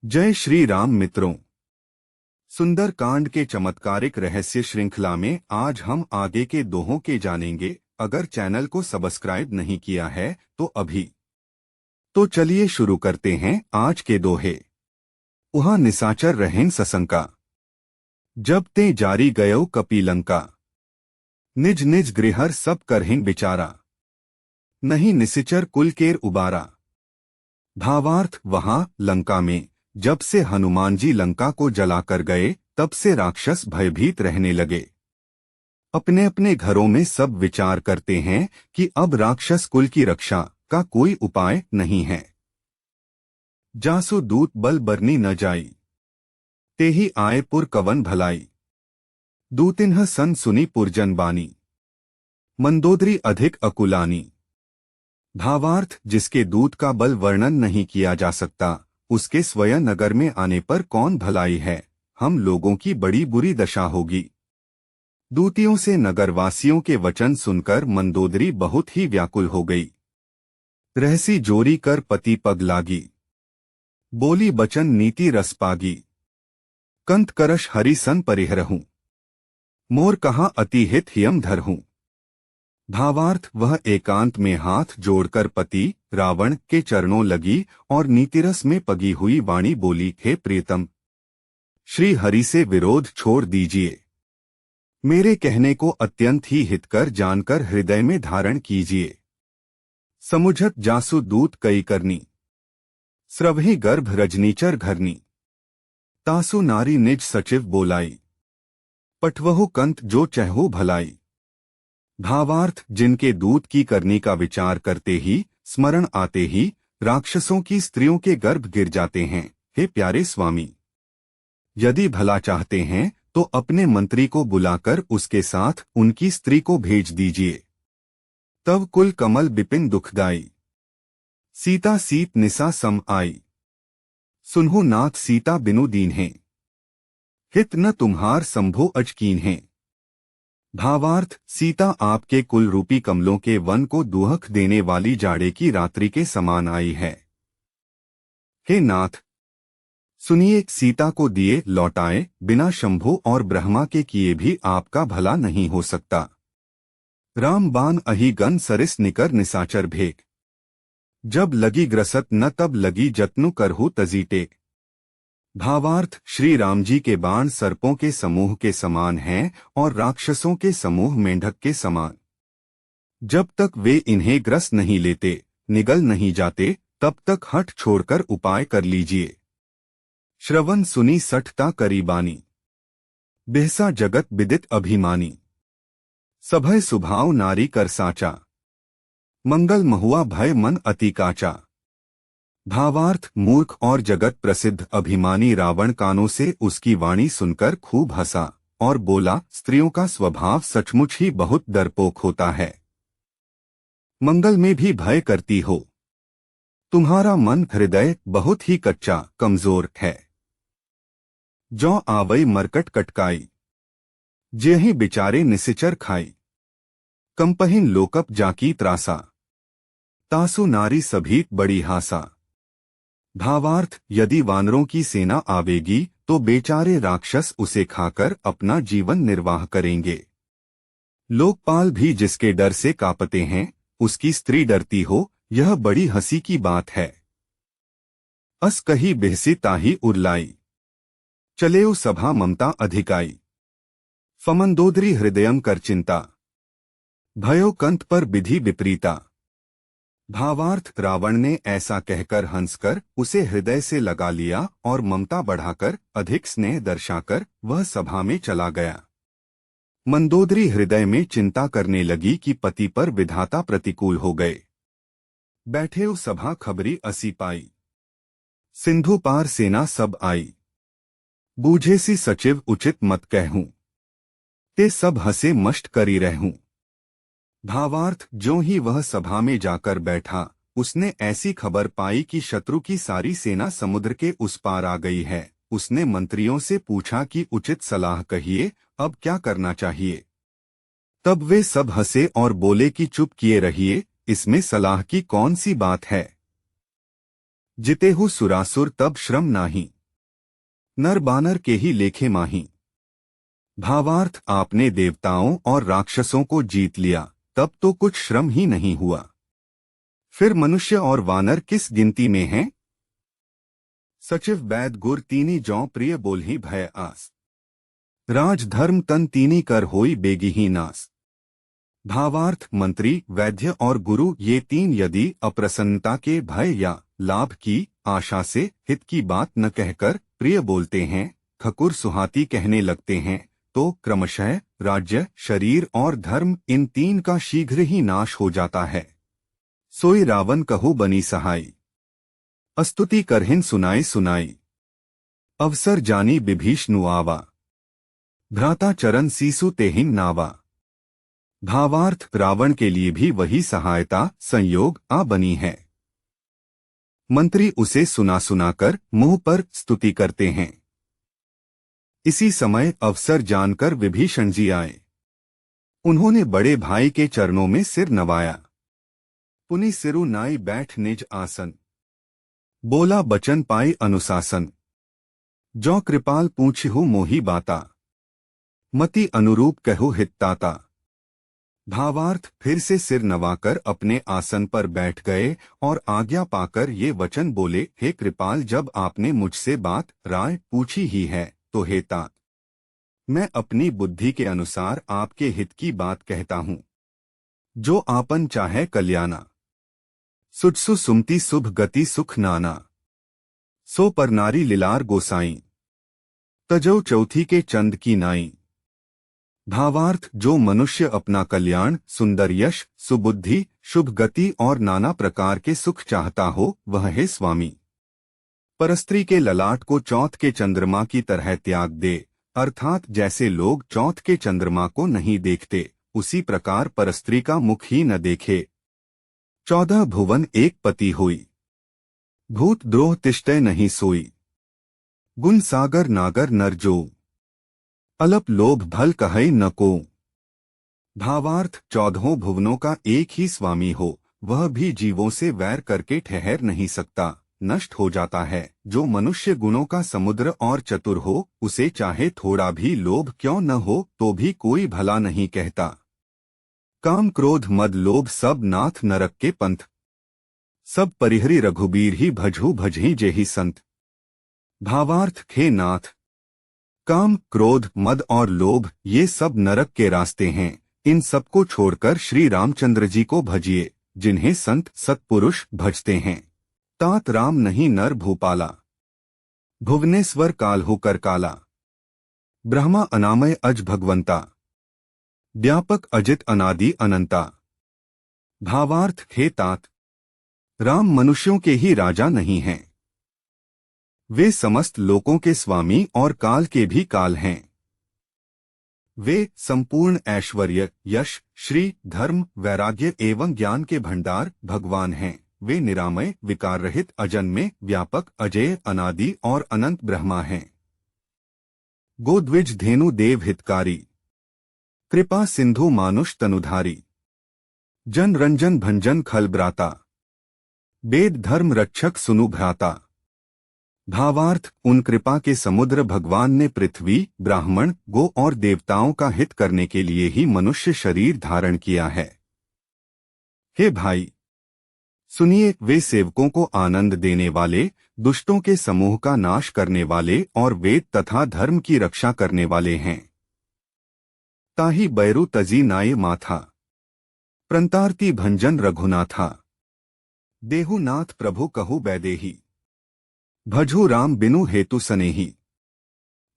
जय श्री राम मित्रों। सुंदर कांड के चमत्कारिक रहस्य श्रृंखला में आज हम आगे के दोहों के जानेंगे। अगर चैनल को सब्सक्राइब नहीं किया है तो अभी तो चलिए शुरू करते हैं आज के दोहे। उहा निसाचर रहें ससंका, जब ते जारी गयो कपीलंका। निज निज गृहर सब करहिं बिचारा, नहीं निसिचर कुल केर उबारा। भावार्थ, वहां लंका में जब से हनुमान जी लंका को जलाकर गए तब से राक्षस भयभीत रहने लगे। अपने अपने घरों में सब विचार करते हैं कि अब राक्षस कुल की रक्षा का कोई उपाय नहीं है। जासु दूत बल बरनी न जाई, तेहि आए पुर कवन भलाई। दूतिन्ह सन सुनी पुरजन बानी, मंदोदरी अधिक अकुलानी। भावार्थ, जिसके दूत का बल वर्णन नहीं किया जा सकता उसके स्वयं नगर में आने पर कौन भलाई है। हम लोगों की बड़ी बुरी दशा होगी। दूतियों से नगरवासियों के वचन सुनकर मंदोदरी बहुत ही व्याकुल हो गई। रहसी जोरी कर पति पग लागी, बोली बचन नीति रस पागी। कंत करश हरि सन परिहरहूं, मोर कहाँ अति हित हियम धरहूं। भावार्थ, वह एकांत में हाथ जोड़कर पति रावण के चरणों लगी और नीतिरस में पगी हुई वाणी बोली, हे प्रियतम, श्री हरि से विरोध छोड़ दीजिए। मेरे कहने को अत्यंत ही हितकर जानकर हृदय में धारण कीजिए। समुझत जासु दूत कई करनी, स्रवहि गर्भ रजनीचर घरनी। तासु नारी निज सचिव बोलाई, पठवहु कंत जो चहु भलाई। भावार्थ, जिनके दूत की करनी का विचार करते ही स्मरण आते ही राक्षसों की स्त्रियों के गर्भ गिर जाते हैं। हे प्यारे स्वामी, यदि भला चाहते हैं तो अपने मंत्री को बुलाकर उसके साथ उनकी स्त्री को भेज दीजिए। तब कुल कमल बिपिन दुखदाई, सीता सीत निसा सम आई। सुनहु नाथ सीता बिनु दीन है, हित न तुम्हार संभो अजकीन है। भावार्थ, सीता आपके कुल रूपी कमलों के वन को दुहक देने वाली जाड़े की रात्रि के समान आई है। हे नाथ, सुनिए, सीता को दिए लौटाए बिना शंभु और ब्रह्मा के किए भी आपका भला नहीं हो सकता। राम बान अहि गन सरिस निकर निसाचर भेक, जब लगी ग्रसत न तब लगी जत्नु करहु तजीटे। भावार्थ, श्री राम जी के बाण सर्पों के समूह के समान हैं और राक्षसों के समूह मेंढक के समान। जब तक वे इन्हें ग्रस नहीं लेते, निगल नहीं जाते, तब तक हठ छोड़कर उपाय कर लीजिए। श्रवण सुनी सठता करीबानी, बिहसा जगत विदित अभिमानी। सभय सुभाव नारी कर साचा, मंगल महुआ भय मन अति काचा। भावार्थ, मूर्ख और जगत प्रसिद्ध अभिमानी रावण कानों से उसकी वाणी सुनकर खूब हंसा और बोला, स्त्रियों का स्वभाव सचमुच ही बहुत डरपोक होता है। मंगल में भी भय करती हो। तुम्हारा मन हृदय बहुत ही कच्चा कमजोर है। जौ आवई मरकट कटकाई, जेहि बिचारे निसिचर खाई। कंपहिन लोकप जाकी त्रासा, तासु नारी सभीत बड़ी हासा। भावार्थ, यदि वानरों की सेना आवेगी तो बेचारे राक्षस उसे खाकर अपना जीवन निर्वाह करेंगे। लोकपाल भी जिसके डर से कांपते हैं उसकी स्त्री डरती हो, यह बड़ी हंसी की बात है। अस कही बिहसी ताही उरलाई, चलेउ सभा ममता अधिकाई। फमंदोदरी हृदयम कर चिंता, भयो कंत पर विधि विपरीता। भावार्थ, रावण ने ऐसा कहकर हंसकर उसे हृदय से लगा लिया और ममता बढ़ाकर अधिक स्नेह दर्शाकर वह सभा में चला गया। मंदोदरी हृदय में चिंता करने लगी कि पति पर विधाता प्रतिकूल हो गए। बैठे उस सभा खबरी असी पाई, सिंधु पार सेना सब आई। बूझे सी सचिव उचित मत कहूं, ते सब हंसे मष्ट करी रहूं। भावार्थ, ज्यों ही वह सभा में जाकर बैठा उसने ऐसी खबर पाई कि शत्रु की सारी सेना समुद्र के उस पार आ गई है। उसने मंत्रियों से पूछा कि उचित सलाह कहिए, अब क्या करना चाहिए। तब वे सब हंसे और बोले कि चुप किए रहिए, इसमें सलाह की कौन सी बात है। जितेहु सुरासुर तब श्रम नाही, नर बानर के ही लेखे माही। भावार्थ, आपने देवताओं और राक्षसों को जीत लिया, तब तो कुछ श्रम ही नहीं हुआ, फिर मनुष्य और वानर किस गिनती में हैं? सचिव बैद गुर तीनी जौ प्रिय बोलही भय आस, राज धर्म तन तीनी कर होई बेगी ही नास। भावार्थ, मंत्री, वैद्य और गुरु ये तीन यदि अप्रसन्नता के भय या लाभ की आशा से हित की बात न कहकर प्रिय बोलते हैं, ठकुर सुहाती कहने लगते हैं, तो क्रमशः राज्य, शरीर और धर्म इन तीन का शीघ्र ही नाश हो जाता है। सोई रावण कहू बनी सहाई, अस्तुति करहिन सुनाई सुनाई। अवसर जानी विभीषणु आवा, भ्राता चरण सीसु तेहिन नावा। भावार्थ, रावण के लिए भी वही सहायता संयोग आ बनी है। मंत्री उसे सुना सुनाकर मुंह पर स्तुति करते हैं। इसी समय अवसर जानकर विभीषण जी आए। उन्होंने बड़े भाई के चरणों में सिर नवाया। पुनि सिरु नाई बैठ निज आसन, बोला बचन पाई अनुशासन। जौ कृपाल पूछहु मोही बाता, मति अनुरूप कहु हित्ताता। भावार्थ, फिर से सिर नवाकर अपने आसन पर बैठ गए और आज्ञा पाकर ये वचन बोले, हे कृपाल, जब आपने मुझसे बात राय पूछी ही है तो हे तात, मैं अपनी बुद्धि के अनुसार आपके हित की बात कहता हूँ। जो आपन चाहे कल्याणा, सुजसु सुमति शुभ गति सुख नाना। सो पर नारी लिलार गोसाई, तजो चौथी के चंद की नाई। भावार्थ, जो मनुष्य अपना कल्याण, सुंदर यश, सुबुद्धि, शुभ गति और नाना प्रकार के सुख चाहता हो, वह है स्वामी। परस्त्री के ललाट को चौथ के चंद्रमा की तरह त्याग दे, अर्थात जैसे लोग चौथ के चंद्रमा को नहीं देखते, उसी प्रकार परस्त्री का मुख ही न देखे। 14 भुवन एक पति हुई, भूत द्रोह तिष्ठय नहीं सोई। गुण सागर नागर नर जो, अलप लोभ भल कहई न को। भावार्थ, 14 भुवनों का एक ही स्वामी हो, वह भी जीवों से वैर करके ठहर नहीं सकता, नष्ट हो जाता है। जो मनुष्य गुणों का समुद्र और चतुर हो, उसे चाहे थोड़ा भी लोभ क्यों न हो तो भी कोई भला नहीं कहता। काम क्रोध मद लोभ सब नाथ नरक के पंथ, सब परिहरी रघुबीर ही भजहु भजही जेहि संत। भावार्थ, हे नाथ, काम, क्रोध, मद और लोभ ये सब नरक के रास्ते हैं। इन सबको छोड़कर श्री रामचंद्र जी को भजिए, जिन्हें संत सत्पुरुष भजते हैं। तात राम नहीं नर भूपाला, भुवनेश्वर काल्हु कर काला। ब्रह्मा अनामय अज भगवंता, व्यापक अजित अनादि अनंता। भावार्थ, हे तात, राम मनुष्यों के ही राजा नहीं हैं, वे समस्त लोकों के स्वामी और काल के भी काल हैं। वे संपूर्ण ऐश्वर्य, यश, श्री, धर्म, वैराग्य एवं ज्ञान के भंडार भगवान हैं। वे निरामय, विकार रहित, अजन्मे, व्यापक, अजेय, अनादि और अनंत ब्रह्मा हैं। गोद्विज धेनु देव हितकारी, कृपा सिंधु मानुष तनुधारी। जन रंजन भंजन खल ब्राता, वेद धर्म रक्षक सुनु भ्राता। भावार्थ, उन कृपा के समुद्र भगवान ने पृथ्वी, ब्राह्मण, गो और देवताओं का हित करने के लिए ही मनुष्य शरीर धारण किया है। हे भाई, सुनिए, वे सेवकों को आनंद देने वाले, दुष्टों के समूह का नाश करने वाले और वेद तथा धर्म की रक्षा करने वाले हैं। ताहि बैरु तजी नाये माथा, प्रंतारती भंजन रघुनाथा। देहुनाथ प्रभु कहु बैदेही, भजु राम बिनु हेतु सनेही।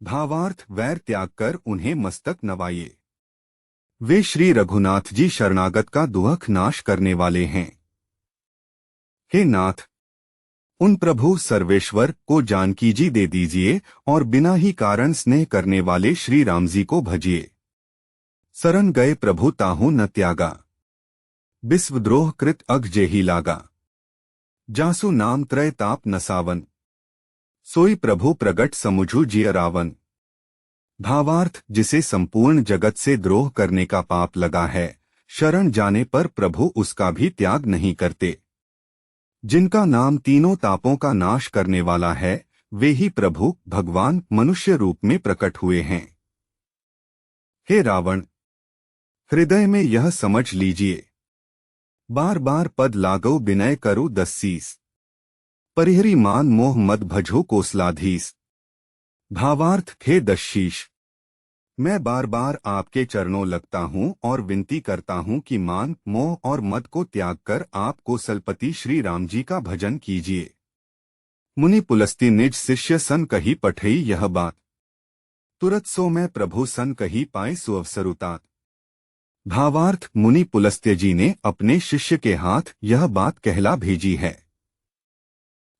भावार्थ, वैर त्याग कर उन्हें मस्तक नवाइए। वे श्री रघुनाथ जी शरणागत का दुख नाश करने वाले हैं। हे नाथ, उन प्रभु सर्वेश्वर को जानकी जी दे दीजिए और बिना ही कारण स्नेह करने वाले श्री राम जी को भजिए। शरण गए प्रभु ताहू न त्यागा, विश्वद्रोह कृत अघ जेहि लागा। जासु नाम त्रय ताप नसावन, सोई प्रभु प्रगट समुझु जिय रावन। भावार्थ, जिसे संपूर्ण जगत से द्रोह करने का पाप लगा है, शरण जाने पर प्रभु उसका भी त्याग नहीं करते। जिनका नाम तीनों तापों का नाश करने वाला है, वे ही प्रभु भगवान मनुष्य रूप में प्रकट हुए हैं। हे रावण, हृदय में यह समझ लीजिए, बार बार पद लागो विनय करो दस्सीस, परिहरी मान मोह मद भजो कोसलाधीस। भावार्थ, हे दशीष, मैं बार बार आपके चरणों लगता हूँ और विनती करता हूँ कि मान मोह और मद को त्याग कर आप कोसलपति श्री राम जी का भजन कीजिए। मुनि पुलस्त्य निज शिष्य सन कही पठई यह बात, तुरत सो मैं प्रभु सन कही पाए सुअवसरुतात। भावार्थ, मुनि पुलस्त्य जी ने अपने शिष्य के हाथ यह बात कहला भेजी है।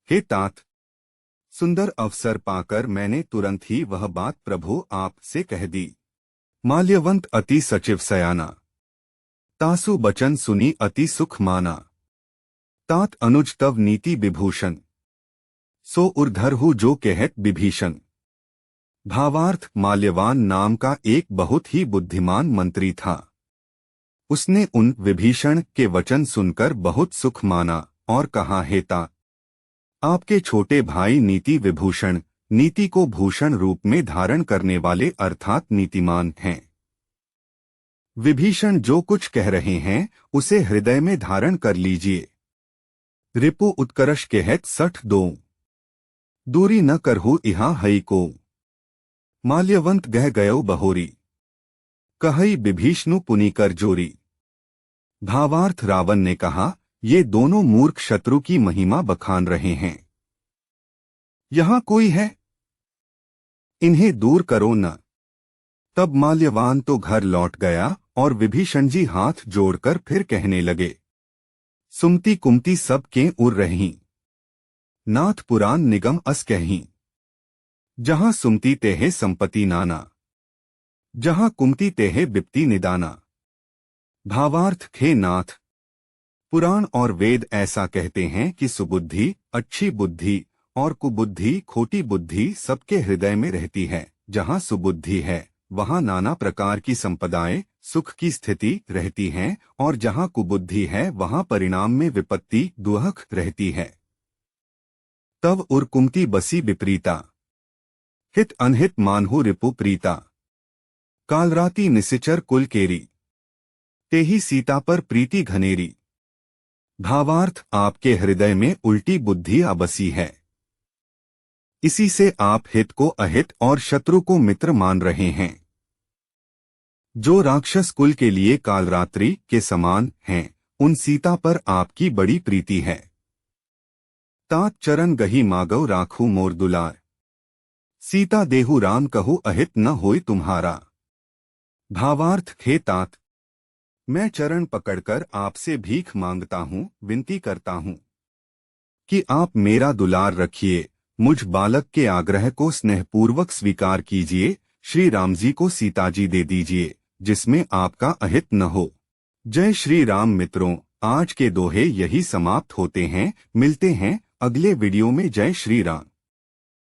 हे तात, सुंदर अवसर पाकर मैंने तुरंत ही वह बात प्रभु आप से कह दी। माल्यवंत अति सचिव सयाना, तासु बचन सुनी अति सुख माना। तात अनुज तव नीति विभूषण, सो उर्धर हु जो कहत विभीषण। भावार्थ, माल्यवान नाम का एक बहुत ही बुद्धिमान मंत्री था। उसने उन विभीषण के वचन सुनकर बहुत सुख माना और कहा, हे तात, आपके छोटे भाई नीति विभूषण, नीति को भूषण रूप में धारण करने वाले अर्थात नीतिमान हैं। विभीषण जो कुछ कह रहे हैं उसे हृदय में धारण कर लीजिए। रिपु उत्कर्ष कहत सठ दो, दूरी न करहु इहा हई को। माल्यवंत गह गयो बहोरी, कहई विभीषणु पुनि कर जोरी। भावार्थ, रावण ने कहा, ये दोनों मूर्ख शत्रु की महिमा बखान रहे हैं। यहां कोई है, इन्हें दूर करो न। तब माल्यवान तो घर लौट गया और विभीषण जी हाथ जोड़कर फिर कहने लगे, सुमति कुमति सब के उर रहीं, नाथ पुराण निगम अस कहीं। जहां सुमति तेहे संपत्ति नाना, जहां कुमति तेहे बिप्ति निदाना। भावार्थ, हे नाथ, पुराण और वेद ऐसा कहते हैं कि सुबुद्धि, अच्छी बुद्धि और कुबुद्धि, खोटी बुद्धि सबके हृदय में रहती है। जहाँ सुबुद्धि है वहाँ नाना प्रकार की संपदाएं, सुख की स्थिति रहती हैं, और जहाँ कुबुद्धि है वहाँ परिणाम में विपत्ति, दुहक रहती है। तब उर कुमति बसी विपरीता, हित अनहित मानहु रिपु प्रीता। कालराती निसिचर कुल केरी, तेही सीता पर प्रीति घनेरी। भावार्थ, आपके हृदय में उल्टी बुद्धि आ बसी है। इसी से आप हित को अहित और शत्रु को मित्र मान रहे हैं। जो राक्षस कुल के लिए कालरात्रि के समान हैं, उन सीता पर आपकी बड़ी प्रीति है। तात चरण गही मागव राखू मोर दुलार, सीता देहु राम कहु अहित न होय तुम्हारा। भावार्थ, हे तात, मैं चरण पकड़कर आपसे भीख मांगता हूँ, विनती करता हूँ कि आप मेरा दुलार रखिए, मुझ बालक के आग्रह को स्नेहपूर्वक स्वीकार कीजिए, श्री राम जी को सीता जी दे दीजिए, जिसमें आपका अहित न हो। जय श्री राम। मित्रों, आज के दोहे यही समाप्त होते हैं। मिलते हैं अगले वीडियो में। जय श्री राम।